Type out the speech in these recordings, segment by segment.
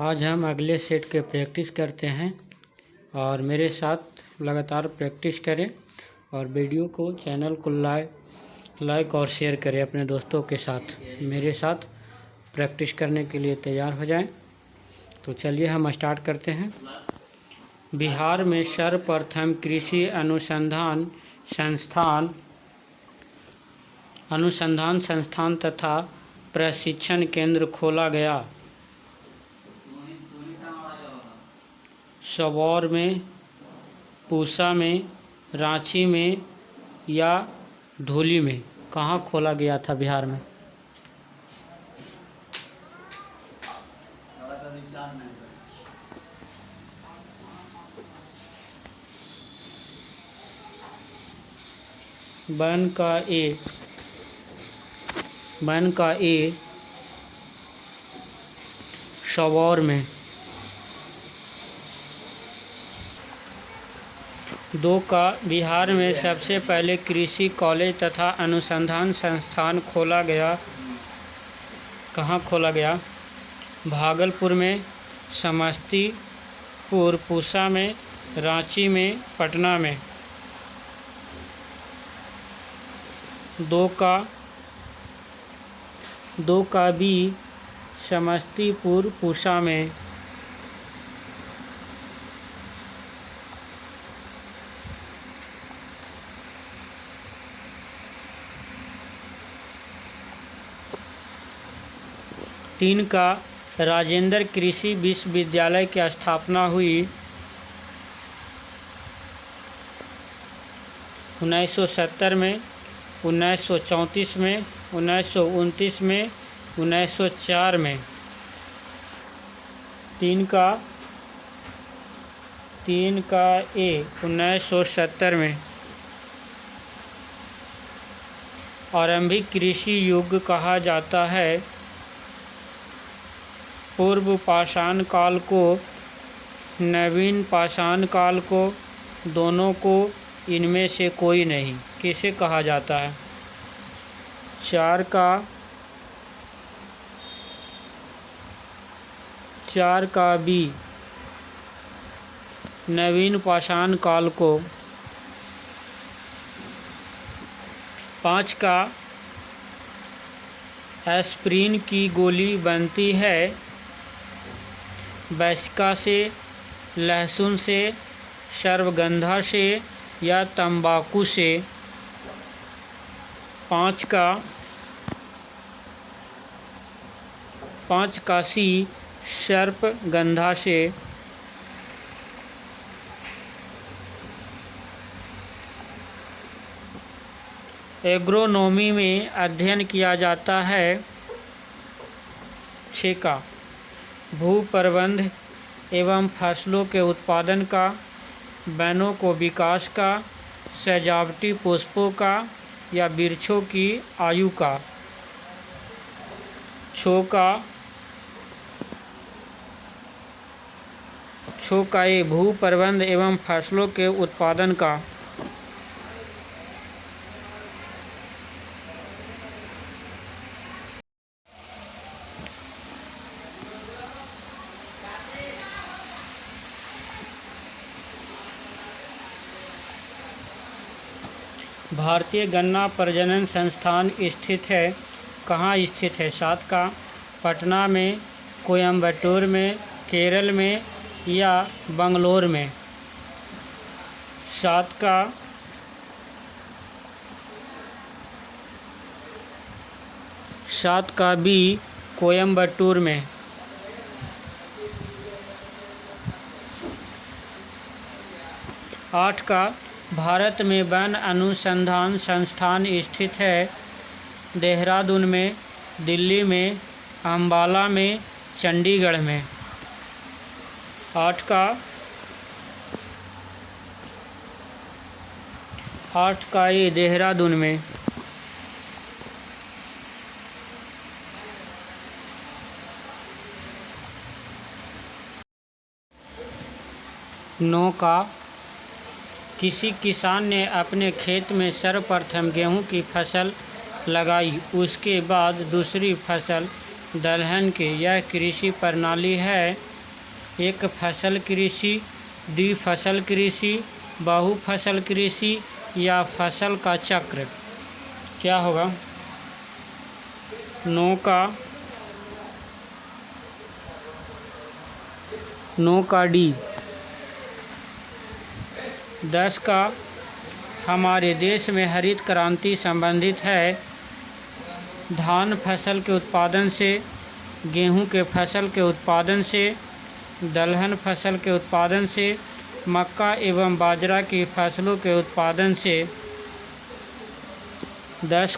आज हम अगले सेट के प्रैक्टिस करते हैं और मेरे साथ लगातार प्रैक्टिस करें और वीडियो को चैनल को लाइक और शेयर करें अपने दोस्तों के साथ। मेरे साथ प्रैक्टिस करने के लिए तैयार हो जाएं। तो चलिए हम स्टार्ट करते हैं। बिहार में सर्वप्रथम कृषि अनुसंधान संस्थान तथा प्रशिक्षण केंद्र खोला गया। सबौर में, पूसा में, रांची में या धौली में कहाँ खोला गया था बिहार में? वन का ए सबौर में। 2 का बिहार में सबसे पहले कृषि कॉलेज तथा अनुसंधान संस्थान खोला गया। कहाँ खोला गया? भागलपुर में, समस्तीपुर, पूसा में, रांची में, पटना में। 2 का बी समस्तीपुर, पूसा में। 3 का राजेंद्र कृषि विश्वविद्यालय की स्थापना हुई 1970 में, 1934 में, 1929 में, 1904 में। 3 का ए 1970 में। आरंभिक कृषि युग कहा जाता है पूर्व पाषाण काल को, नवीन पाषाण काल को, दोनों को, इनमें से कोई नहीं। किसे कहा जाता है? 4 का बी नवीन पाषाण काल को। 5 का एस्प्रिन की गोली बनती है वैसिका से, लहसुन से, सर्वगंधा से या तंबाकू से। 5 का सी सर्पगंधा से। 'एग्रोनॉमी में अध्ययन किया जाता है 6 का भू प्रबंध एवं फसलों के उत्पादन का, वनों को विकास का, सजावटी पुष्पों का या वृक्षों की आयु का। 6 का ये भू प्रबंध एवं फसलों के उत्पादन का। भारतीय गन्ना प्रजनन संस्थान स्थित है। कहाँ स्थित है? 7 का पटना में, कोयम्बटूर में, केरल में या बंगलोर में। 7 का बी कोयम्बटूर में। 8 का भारत में वन अनुसंधान संस्थान स्थित है देहरादून में, दिल्ली में, अंबाला में, चंडीगढ़ में। 8 का ये देहरादून में। 9 का किसी किसान ने अपने खेत में सर्वप्रथम गेहूं की फसल लगाई, उसके बाद दूसरी फसल दलहन की। यह कृषि प्रणाली है एक फसल कृषि, द्विफसल कृषि, बहुफसल कृषि या फसल का चक्र? क्या होगा? नो का डी। 10 का हमारे देश में हरित क्रांति संबंधित है धान फसल के उत्पादन से, गेहूं के फसल के उत्पादन से, दलहन फसल के उत्पादन से, मक्का एवं बाजरा की फसलों के उत्पादन से। 10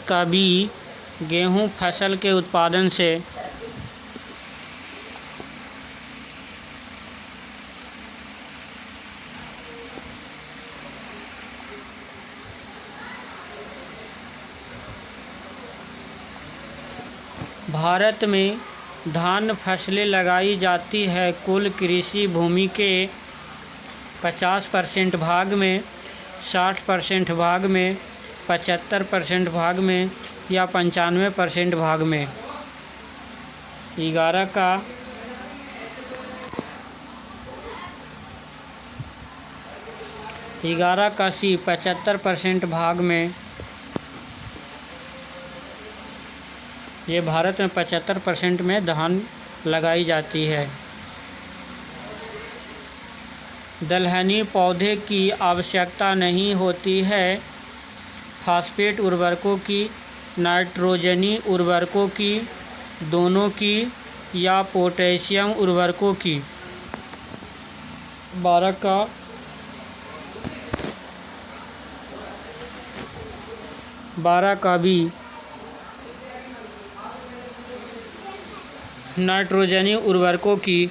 का बी, गेहूं फसल के उत्पादन से। भारत में धान फसलें लगाई जाती है कुल कृषि भूमि के 50% भाग में, 60% भाग में, 75% भाग में या 95% भाग में। 11 का सी 75% भाग में। ये भारत में 75% में धान लगाई जाती है। दलहनी पौधे की आवश्यकता नहीं होती है फास्फेट उर्वरकों की, नाइट्रोजनी उर्वरकों की, दोनों की या पोटेशियम उर्वरकों की। 12 का भी नाइट्रोजनी उर्वरकों की।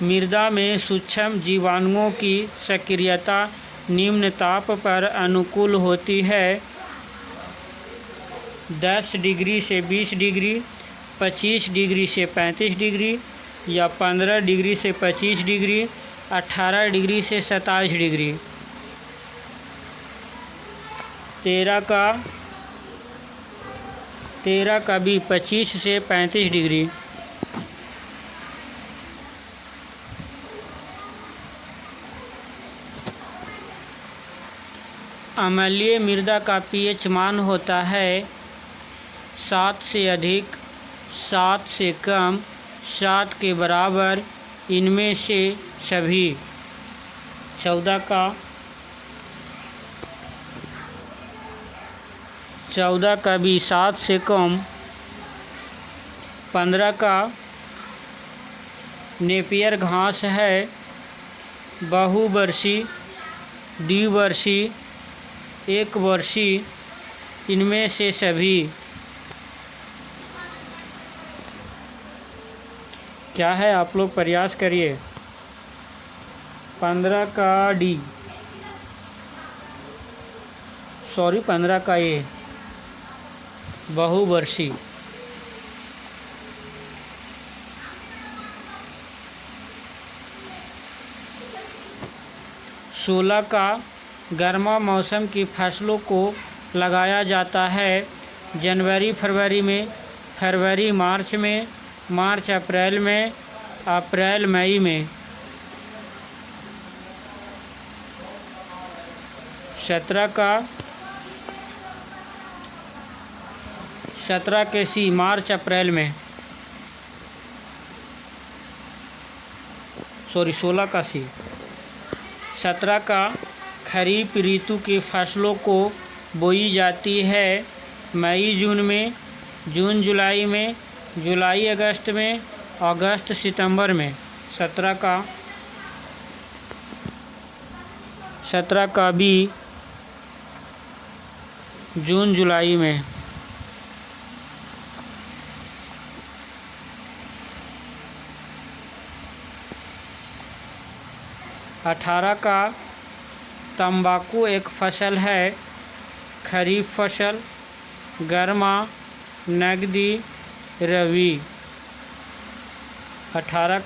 मृदा में सूक्ष्म जीवाणुओं की सक्रियता निम्न ताप पर अनुकूल होती है 10 डिग्री से 20 डिग्री, 25 डिग्री से 35 डिग्री या 15 डिग्री से 25 डिग्री, 18 डिग्री से 27 डिग्री। 13 का भी 25 से 35 डिग्री। अम्लीय मृदा का पीएच मान होता है 7 से अधिक, 7 से कम, 7 के बराबर, इनमें से सभी। 14 का भी 7 से कम। 15 का नेपियर घास है बहुवर्षी, द्विवर्षी, एक वर्षी, इनमें से सभी। क्या है? आप लोग प्रयास करिए। 15 का डी, 15 का ए, बहुवर्षी। 16 का गर्मा मौसम की फसलों को लगाया जाता है जनवरी फरवरी में, फरवरी मार्च में, मार्च अप्रैल में, अप्रैल मई में। 17 के सी मार्च अप्रैल में। 16 का सी। 17 का खरीफ ऋतु की फसलों को बोई जाती है मई जून में, जून जुलाई में, जुलाई अगस्त में, अगस्त सितंबर में। 17 का बी, जून जुलाई में। 18 का तंबाकू एक फसल है खरीफ फसल, गर्मा, नगदी, रबी। 18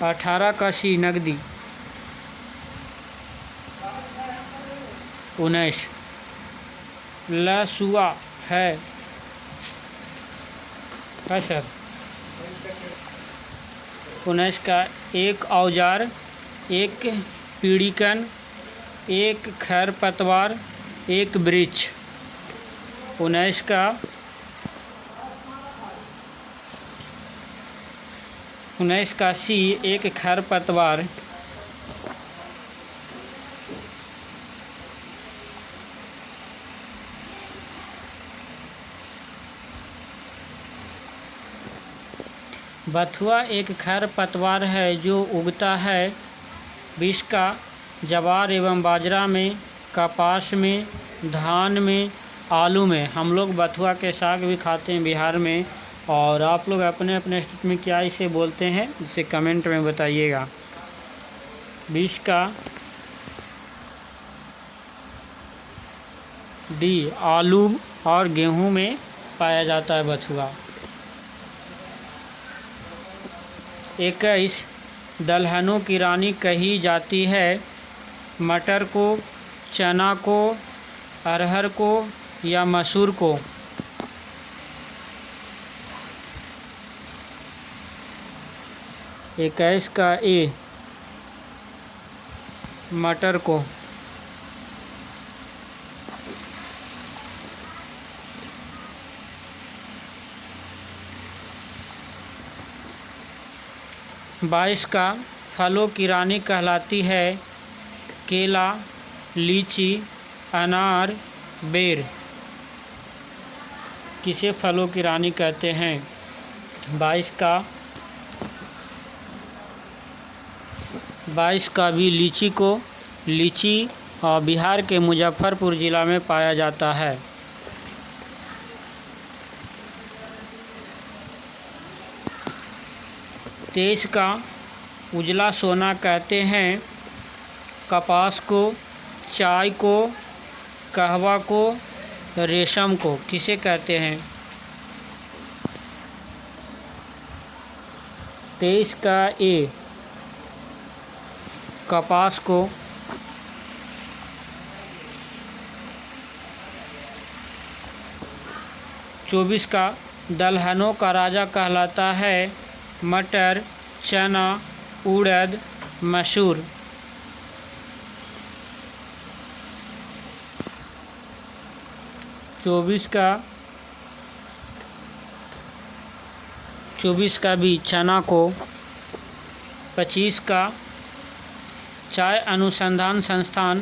18 का सी नकदी। 19 लसुआ है सर। 19 का एक औजार, एक पीड़िकन, एक खरपतवार, एक वृक्ष। 19 का सी एक खरपतवार। 20 बथुआ एक खरपतवार है जो उगता है 20 का ज्वार एवं बाजरा में, कपास में, धान में, आलू में। हम लोग बथुआ के साग भी खाते हैं बिहार में, और आप लोग अपने अपने स्टेट में क्या इसे बोलते हैं इसे कमेंट में बताइएगा। 20 का डी आलू और गेहूं में पाया जाता है बथुआ। 21 दलहनों की रानी कही जाती है मटर को, चना को, अरहर को या मसूर को। 21 का ए मटर को। 22 का फलों की रानी कहलाती है केला, लीची, अनार, बेर। किसे फलों की रानी कहते हैं? 22 का भी लीची को। लीची और बिहार के मुजफ्फरपुर ज़िला में पाया जाता है। 23 का उजला सोना कहते हैं कपास को, चाय को, कहवा को, रेशम को। किसे कहते हैं? 23 का ए कपास को। 24 का दलहनों का राजा कहलाता है मटर, चना, उड़द, मसूर। 24 का भी चना को। 25 का चाय अनुसंधान संस्थान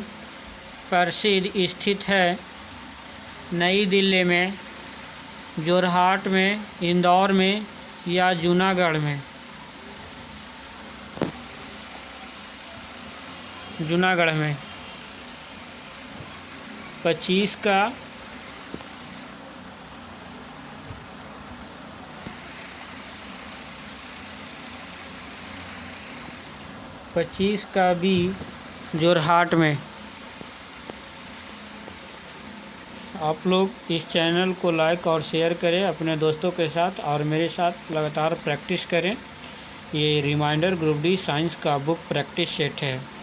प्रसिद्ध स्थित है नई दिल्ली में, जोरहाट में, इंदौर में या जूनागढ़ में। जूनागढ़ में। 25 का भी जोरहाट में। आप लोग इस चैनल को लाइक और शेयर करें अपने दोस्तों के साथ, और मेरे साथ लगातार प्रैक्टिस करें। ये रिमाइंडर ग्रुप डी साइंस का बुक प्रैक्टिस सेट है।